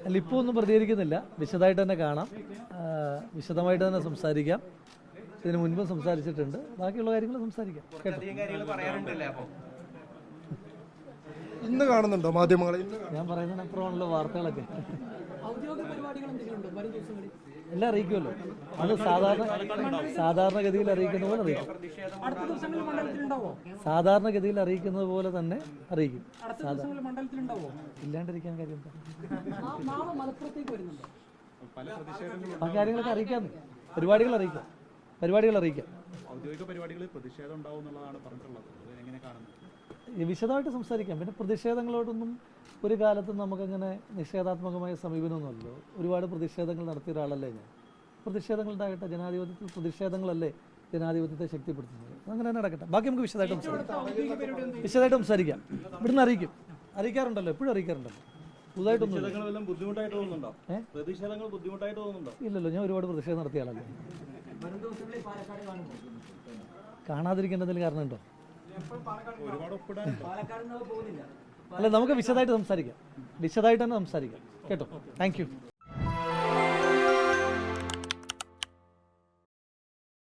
അല്ല, ഇപ്പോൾ ഒന്നും പ്രതികരിക്കുന്നില്ല. വിശദമായിട്ട് തന്നെ കാണാം, വിശദമായിട്ട് തന്നെ സംസാരിക്കാം. ഇതിന് മുൻപും സംസാരിച്ചിട്ടുണ്ട്. ബാക്കിയുള്ള കാര്യങ്ങൾ സംസാരിക്കാം. കേട്ടോ, ഇന്ന് കാണുന്നുണ്ടോ മാധ്യമങ്ങളെ? ഞാൻ പറയുന്നതിനപ്പുറമാണല്ലോ വാർത്തകളൊക്കെ. എല്ലാം അറിയിക്കുമല്ലോ. അത് സാധാരണഗതിയിൽ അറിയിക്കുന്ന പോലെ അറിയിക്കും. സാധാരണഗതിയിൽ അറിയിക്കുന്നത് പോലെ തന്നെ അറിയിക്കും. ഇല്ലാണ്ടിരിക്കാൻ കാര്യം എന്താ? ആ കാര്യങ്ങളൊക്കെ അറിയിക്കാം. പരിപാടികൾ അറിയിക്കാം. വിശദമായിട്ട് സംസാരിക്കാം. പിന്നെ പ്രതിഷേധങ്ങളോടൊന്നും ഒരു കാലത്തും നമുക്കങ്ങനെ നിഷേധാത്മകമായ സമീപനമൊന്നുമല്ലോ. ഒരുപാട് പ്രതിഷേധങ്ങൾ നടത്തിയ ഒരാളല്ലേ ഞാൻ. പ്രതിഷേധങ്ങളുണ്ടാകട്ടെ. ജനാധിപത്യത്തിൽ പ്രതിഷേധങ്ങളല്ലേ ജനാധിപത്യത്തെ ശക്തിപ്പെടുത്തുന്നത്. അങ്ങനെ തന്നെ നടക്കട്ടെ. ബാക്കി നമുക്ക് വിശദമായിട്ട് സംസാരിക്കാം. ഇവിടുന്ന് അറിയിക്കാറുണ്ടല്ലോ, എപ്പോഴും അറിയിക്കാറുണ്ടല്ലോ. പുതുതായിട്ടൊന്നും ഇല്ലല്ലോ. ഞാൻ ഒരുപാട് പ്രതിഷേധം നടത്തിയ ആളല്ലേ. കാണാതിരിക്കേണ്ടതിൽ കാരണമുണ്ടോ? അല്ല, നമുക്ക് വിശദമായിട്ട് സംസാരിക്കാം. വിശദമായിട്ട് തന്നെ സംസാരിക്കാം. കേട്ടോ, താങ്ക് യു.